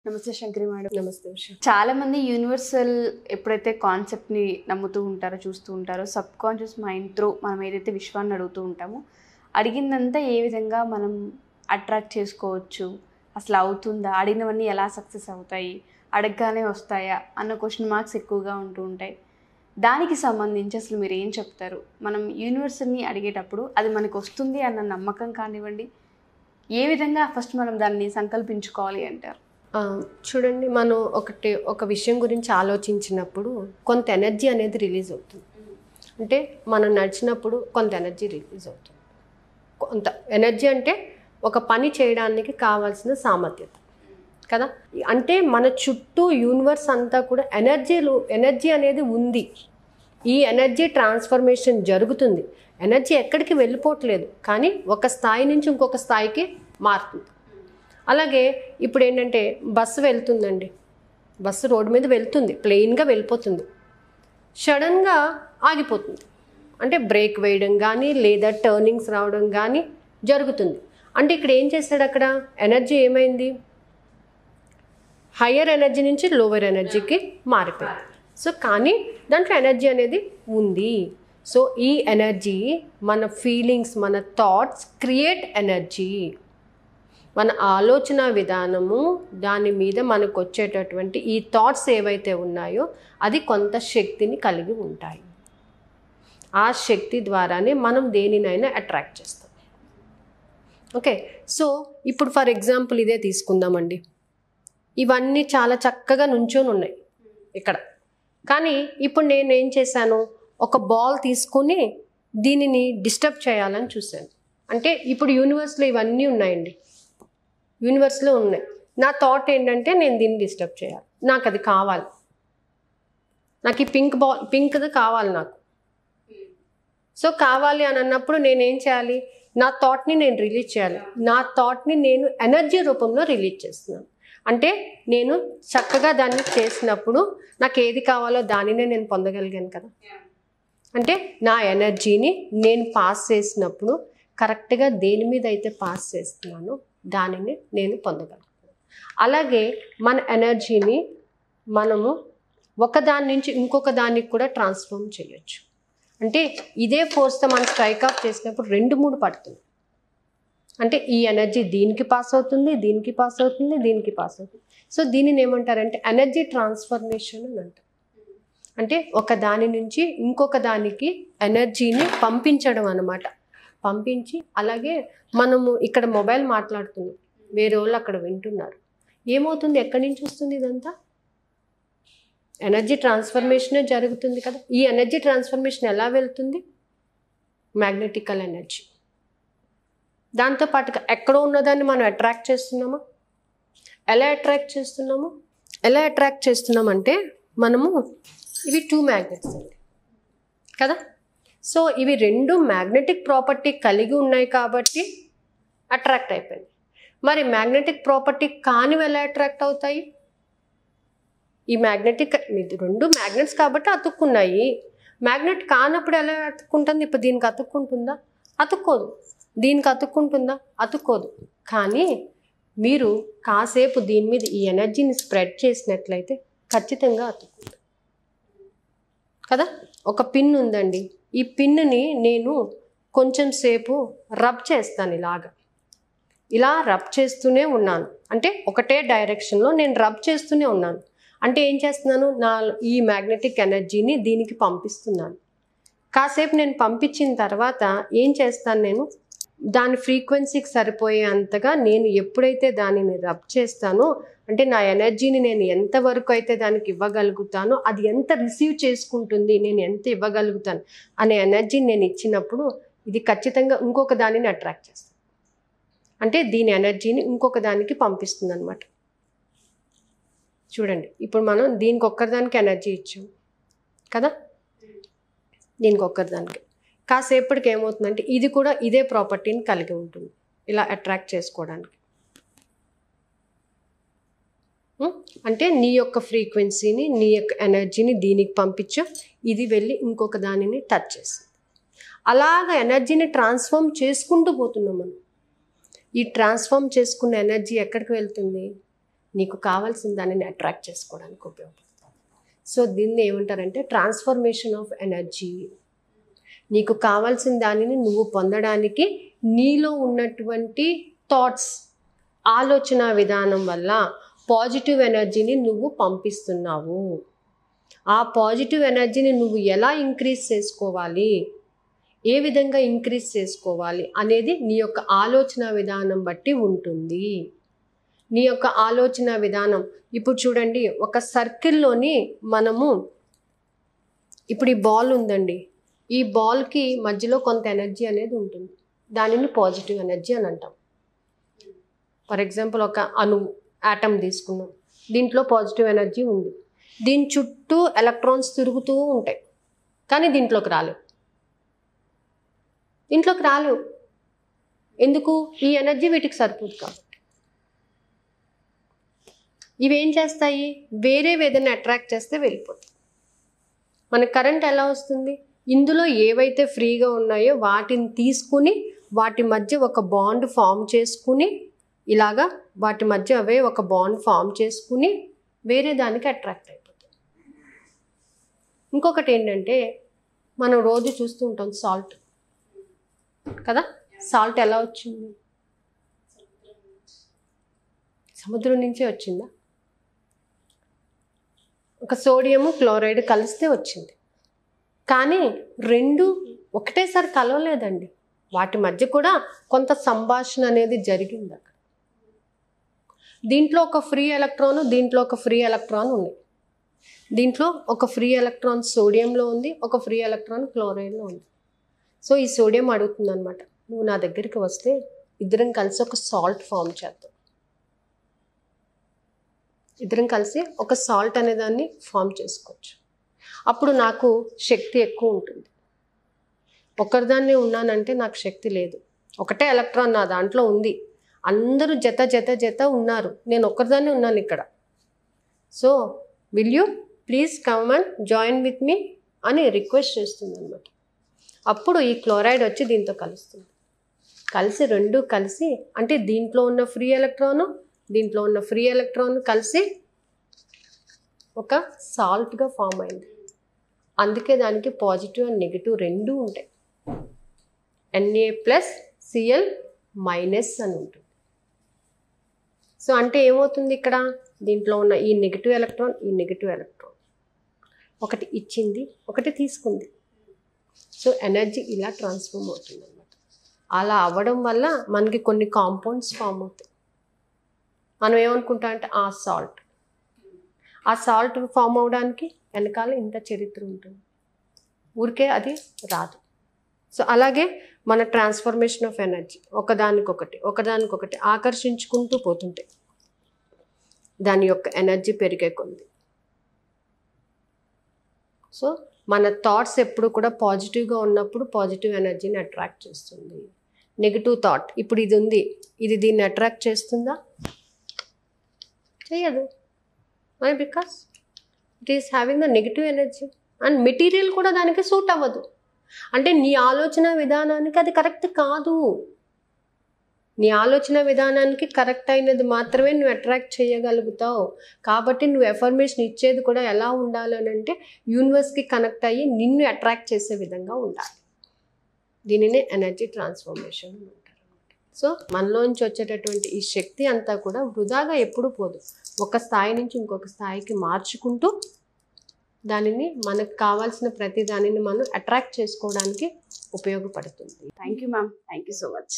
నమస్తే శంకరి మేడం. నమస్తే ఉషా. చాలా మంది యూనివర్సల్ ఎప్పుడైతే కాన్సెప్ట్ని నమ్ముతూ ఉంటారో చూస్తూ ఉంటారో సబ్ కాన్షియస్ మైండ్ త్రూ మనం ఏదైతే విశ్వాన్ని అడుగుతూ ఉంటామో అడిగిందంతా ఏ విధంగా మనం అట్రాక్ట్ చేసుకోవచ్చు, అసలు అవుతుందా, అడిగినవన్నీ ఎలా సక్సెస్ అవుతాయి, అడగగానే వస్తాయా అన్న క్వశ్చన్ మార్క్స్ ఎక్కువగా ఉంటూ ఉంటాయి. దానికి సంబంధించి అసలు మీరు ఏం చెప్తారు? మనం యూనివర్సల్ని అడిగేటప్పుడు అది మనకు వస్తుంది అన్న నమ్మకం కానివ్వండి, ఏ విధంగా ఫస్ట్ మనం దాన్ని సంకల్పించుకోవాలి అంటారు? చూడండి, మనం ఒక విషయం గురించి ఆలోచించినప్పుడు కొంత ఎనర్జీ అనేది రిలీజ్ అవుతుంది. అంటే మనం నడిచినప్పుడు కొంత ఎనర్జీ రిలీజ్ అవుతుంది. కొంత ఎనర్జీ అంటే ఒక పని చేయడానికి కావాల్సిన సామర్థ్యత కదా. అంటే మన చుట్టూ యూనివర్స్ అంతా కూడా ఎనర్జీ అనేది ఉంది. ఈ ఎనర్జీ ట్రాన్స్ఫర్మేషన్ జరుగుతుంది. ఎనర్జీ ఎక్కడికి వెళ్ళిపోవట్లేదు, కానీ ఒక స్థాయి నుంచి ఇంకొక స్థాయికి మారుతుంది. అలాగే ఇప్పుడు ఏంటంటే బస్సు వెళ్తుందండి, బస్సు రోడ్డు మీద వెళ్తుంది, ప్లెయిన్గా వెళ్ళిపోతుంది, సడన్గా ఆగిపోతుంది. అంటే బ్రేక్ వేయడం కానీ లేదా టర్నింగ్స్ రావడం కానీ జరుగుతుంది. అంటే ఇక్కడ ఏం చేశాడు, అక్కడ ఎనర్జీ ఏమైంది, హయ్యర్ ఎనర్జీ నుంచి లోవర్ ఎనర్జీకి మారిపోయింది. సో కానీ దాంట్లో ఎనర్జీ అనేది ఉంది. సో ఈ ఎనర్జీ మన ఫీలింగ్స్, మన థాట్స్ క్రియేట్ ఎనర్జీ. మన ఆలోచన విధానము, దాని మీద మనకు వచ్చేటటువంటి ఈ థాట్స్ ఏవైతే ఉన్నాయో అది కొంత శక్తిని కలిగి ఉంటాయి. ఆ శక్తి ద్వారానే మనం దేనినైనా అట్రాక్ట్ చేస్తాం. ఓకే, సో ఇప్పుడు ఫర్ ఎగ్జాంపుల్ ఇదే తీసుకుందామండి. ఇవన్నీ చాలా చక్కగా నుంచొని ఉన్నాయి ఇక్కడ, కానీ ఇప్పుడు నేను ఏం చేశాను, ఒక బాల్ తీసుకొని దీనిని డిస్టర్బ్ చేయాలని చూశాను. అంటే ఇప్పుడు యూనివర్స్లో ఇవన్నీ ఉన్నాయండి, యూనివర్స్లో ఉన్నాయి. నా థాట్ ఏంటంటే నేను దీన్ని డిస్టర్బ్ చేయాలి, నాకు అది కావాలి, నాకు ఈ పింక్ది కావాలి నాకు. సో కావాలి అని అన్నప్పుడు నేనేం చేయాలి, నా థాట్ని నేను రిలీజ్ చేయాలి. నా థాట్ని నేను ఎనర్జీ రూపంలో రిలీజ్ చేస్తున్నాను. అంటే నేను చక్కగా దాన్ని చేసినప్పుడు నాకు ఏది కావాలో దానినే నేను పొందగలిగాను కదా. అంటే నా ఎనర్జీని నేను పాస్ చేసినప్పుడు కరెక్ట్గా దేని మీద అయితే పాస్ చేస్తున్నానో దానిని నేను పొందగలుగుతాను. అలాగే మన ఎనర్జీని మనము ఒకదాని నుంచి ఇంకొక దానికి కూడా ట్రాన్స్ఫార్మ్ చేయొచ్చు. అంటే ఇదే ఫోర్స్తో మనం స్ట్రైక్ ఆఫ్ చేసినప్పుడు 2-3 పడుతుంది. అంటే ఈ ఎనర్జీ దీనికి పాస్ అవుతుంది, దీనికి పాస్ అవుతుంది, దీనికి పాస్ అవుతుంది. సో దీనిని ఏమంటారంటే ఎనర్జీ ట్రాన్స్ఫర్మేషన్ అని అంటారు. అంటే ఒక దాని నుంచి ఇంకొక దానికి ఎనర్జీని పంపించడం అన్నమాట. పంపించి, అలాగే మనము ఇక్కడ మొబైల్ మాట్లాడుతున్నాం, వేరే వాళ్ళు అక్కడ వింటున్నారు, ఏమవుతుంది, ఎక్కడి నుంచి వస్తుంది ఇదంతా? ఎనర్జీ ట్రాన్స్ఫర్మేషనే జరుగుతుంది కదా. ఈ ఎనర్జీ ట్రాన్స్ఫర్మేషన్ ఎలా వెళ్తుంది? Magnetical energy. దాంతోపాటుగా ఎక్కడో ఉన్నదాన్ని మనం అట్రాక్ట్ చేస్తున్నామా? ఎలా అట్రాక్ట్ చేస్తున్నామంటే మనము ఇవి 2 మ్యాగ్నెట్స్ అండి కదా. సో ఇవి 2 మ్యాగ్నెటిక్ ప్రాపర్టీ కలిగి ఉన్నాయి కాబట్టి అట్రాక్ట్ అయిపోయింది. మరి మ్యాగ్నెటిక్ ప్రాపర్టీ కానివి ఎలా అట్రాక్ట్ అవుతాయి? ఈ 2 మ్యాగ్నెట్స్ కాబట్టి అతుక్కున్నాయి. మ్యాగ్నెట్ కానప్పుడు ఎలా అతుక్కుంటుంది? ఇప్పుడు దీనికి అతుక్కుంటుందా? అతుక్కోదు. దీనికి అతుక్కుంటుందా? అతుక్కోదు. కానీ మీరు కాసేపు దీని మీద ఈ ఎనర్జీని స్ప్రెడ్ చేసినట్లయితే ఖచ్చితంగా అతుక్కుంటుంది కదా. ఒక పిన్ ఉందండి, ఈ పిన్ని నేను కొంచెం సేపు రబ్ చేస్తాను, ఇలా రబ్ చేస్తూనే ఉన్నాను. అంటే ఒకటే డైరెక్షన్లో నేను రబ్ చేస్తూనే ఉన్నాను. అంటే ఏం చేస్తున్నాను, ఈ మ్యాగ్నెటిక్ ఎనర్జీని దీనికి పంపిస్తున్నాను. కాసేపు నేను పంపించిన తర్వాత ఏం చేస్తాను, నేను దాని ఫ్రీక్వెన్సీకి సరిపోయే అంతగా నేను ఎప్పుడైతే దానిని రబ్ చేస్తానో, అంటే నా ఎనర్జీని నేను ఎంతవరకు అయితే దానికి ఇవ్వగలుగుతానో, అది ఎంత రిసీవ్ చేసుకుంటుంది, నేను ఎంత ఇవ్వగలుగుతాను అనే ఎనర్జీని నేను ఇచ్చినప్పుడు ఇది ఖచ్చితంగా ఇంకొక దానిని అట్రాక్ట్ చేస్తాను. అంటే దీని ఎనర్జీని ఇంకొక దానికి పంపిస్తుంది అనమాట. చూడండి, ఇప్పుడు మనం దీనికి ఒక్కరిదానికి ఎనర్జీ ఇచ్చాం కదా, దీనికి ఒక్కరిదానికి. కాసేపటికి ఏమవుతుందంటే ఇది కూడా ఇదే ప్రాపర్టీని కలిగి ఉంటుంది, ఇలా అట్రాక్ట్ చేసుకోవడానికి. అంటే నీ యొక్క ఫ్రీక్వెన్సీని, నీ యొక్క ఎనర్జీని దీనికి పంపించు, ఇది వెళ్ళి ఇంకొక దానిని టచ్ చేస్తుంది. అలాగ ఎనర్జీని ట్రాన్స్ఫార్మ్ చేసుకుంటూ పోతున్నాం మనం. ఈ ట్రాన్స్ఫార్మ్ చేసుకున్న ఎనర్జీ ఎక్కడికి వెళ్తుంది? నీకు కావాల్సిన దానిని అట్రాక్ట్ చేసుకోవడానికి ఉపయోగపడుతుంది. సో దీన్ని ఏమంటారంటే ట్రాన్స్ఫర్మేషన్ ఆఫ్ ఎనర్జీ. నీకు కావాల్సిన దానిని నువ్వు పొందడానికి నీలో ఉన్నటువంటి థాట్స్, ఆలోచన విధానం వల్ల పాజిటివ్ ఎనర్జీని నువ్వు పంపిస్తున్నావు. ఆ పాజిటివ్ ఎనర్జీని నువ్వు ఎలా ఇంక్రీజ్ చేసుకోవాలి, ఏ విధంగా ఇంక్రీజ్ చేసుకోవాలి అనేది నీ యొక్క ఆలోచన విధానం బట్టి ఉంటుంది. నీ యొక్క ఆలోచన విధానం ఇప్పుడు చూడండి, ఒక సర్కిల్లోని మనము ఇప్పుడు ఈ బాల్ ఉందండి, ఈ బాల్కి మధ్యలో కొంత ఎనర్జీ అనేది ఉంటుంది, దానిని పాజిటివ్ ఎనర్జీ అని అంటాం. ఫర్ ఎగ్జాంపుల్ ఒక యాటమ్ తీసుకున్నాం, దీంట్లో పాజిటివ్ ఎనర్జీ ఉంది, దీని చుట్టూ ఎలక్ట్రాన్స్ తిరుగుతూ ఉంటాయి, కానీ దీంట్లోకి రాలేవు. ఎందుకు? ఈ ఎనర్జీ వీటికి సరిపోదు కాబట్టి. ఇవేం చేస్తాయి? వేరే ఏదైనా అట్రాక్ట్ చేస్తే వెళ్ళిపోతాయి. మన కరెంట్ ఎలా వస్తుంది? ఇందులో ఏవైతే ఫ్రీగా ఉన్నాయో వాటిని తీసుకుని వాటి మధ్య ఒక బాండ్ ఫామ్ చేసుకుని, ఇలాగా వాటి మధ్య అవే ఒక బాండ్ ఫామ్ చేసుకుని వేరే దానికి అట్రాక్ట్ అయిపోతాయి. ఇంకొకటి ఏంటంటే, మనం రోజు చూస్తూ ఉంటాం సాల్ట్ కదా. సాల్ట్ ఎలా వచ్చింది? సముద్రం నుంచే వచ్చిందా? ఒక సోడియము క్లోరైడ్ కలిస్తే వచ్చింది, కానీ రెండు ఒకటేసారి కలవలేదండి. వాటి మధ్య కూడా కొంత సంభాషణ అనేది జరిగింది అక్కడ. దీంట్లో ఒక ఫ్రీ ఎలక్ట్రాన్, దీంట్లో ఒక ఫ్రీ ఎలక్ట్రాన్ ఉన్నాయి. దీంట్లో ఒక ఫ్రీ ఎలక్ట్రాన్ సోడియంలో ఉంది, ఒక ఫ్రీ ఎలక్ట్రాన్ క్లోరైడ్లో ఉంది. సో ఈ సోడియం అడుగుతుంది అనమాట, నువ్వు నా దగ్గరికి వస్తే ఇద్దరం కలిసి ఒక సాల్ట్ ఫామ్ చేద్దాం. ఇద్దరం కలిసి ఒక సాల్ట్ అనే దాన్ని ఫామ్ చేసుకోవచ్చు. అప్పుడు నాకు శక్తి ఎక్కువ ఉంటుంది. ఒకరిదాన్నే ఉన్నానంటే నాకు శక్తి లేదు. ఒకటే ఎలక్ట్రాన్ నా దాంట్లో ఉంది, అందరూ జత జత జత ఉన్నారు, నేను ఒక్కరిదాన్నే ఉన్నాను ఇక్కడ. So will you please come and join with me అని రిక్వెస్ట్ చేస్తుంది అనమాట. అప్పుడు ఈ క్లోరైడ్ వచ్చి దీంతో కలుస్తుంది. కలిసి రెండు కలిసి, అంటే దీంట్లో ఉన్న ఫ్రీ ఎలక్ట్రాను దీంట్లో ఉన్న ఫ్రీ ఎలక్ట్రాన్ కలిసి ఒక సాల్ట్గా ఫామ్ అయింది. అందుకే దానికి పాజిటివ్ అండ్ నెగిటివ్ రెండూ ఉంటాయి. Na+Cl- అని ఉంటుంది. సో అంటే ఏమవుతుంది ఇక్కడ, దీంట్లో ఉన్న ఈ నెగిటివ్ ఎలక్ట్రాన్, ఈ నెగిటివ్ ఎలక్ట్రాన్ ఒకటి ఇచ్చింది, ఒకటి తీసుకుంది. సో ఎనర్జీ ఇలా ట్రాన్స్ఫార్మ్ అవుతుంది అన్నమాట. అలా అవ్వడం వల్ల మనకి కొన్ని కాంపౌండ్స్ ఫామ్ అవుతాయి. మనం ఏమనుకుంటాం అంటే ఆ సాల్ట్ ఫామ్ అవడానికి వెనకాల ఇంత చరిత్ర ఉంటుంది, ఊరికే అది రాదు. సో అలాగే మన ట్రాన్స్ఫర్మేషన్ ఆఫ్ ఎనర్జీ ఒకదానికొకటి ఆకర్షించుకుంటూ పోతుంటాయి. దాని యొక్క ఎనర్జీ పెరిగే కొంది. సో మన థాట్స్ ఎప్పుడు కూడా పాజిటివ్గా ఉన్నప్పుడు పాజిటివ్ ఎనర్జీని అట్రాక్ట్ చేస్తుంది. నెగిటివ్ థాట్, ఇప్పుడు ఇది ఉంది, ఇది దీన్ని అట్రాక్ట్ చేస్తుందా? చేయదు. Why? Because it is having the negative energy. And material కూడా దానికి సూట్ అవ్వదు. అంటే నీ ఆలోచన విధానానికి అది కరెక్ట్ కాదు. నీ ఆలోచన విధానానికి కరెక్ట్ అయినది మాత్రమే నువ్వు అట్రాక్ట్ చేయగలుగుతావు. కాబట్టి నువ్వు ఎఫర్మేషన్ ఇచ్చేది కూడా ఎలా ఉండాలి అని అంటే యూనివర్స్కి కనెక్ట్ అయ్యి నిన్ను అట్రాక్ట్ చేసే విధంగా ఉండాలి. దీనినే ఎనర్జీ ట్రాన్స్ఫర్మేషన్ అంటారు. సో మనలోంచి వచ్చేటటువంటి ఈ శక్తి అంతా కూడా వృధాగా ఎప్పుడు పోదు. ఒక స్థాయి నుంచి ఇంకొక స్థాయికి మార్చుకుంటూ దానిని మనకు కావాల్సిన ప్రతి దానిని మనం అట్రాక్ట్ చేసుకోవడానికి ఉపయోగపడుతుంది. Thank you ma'am, thank you so much.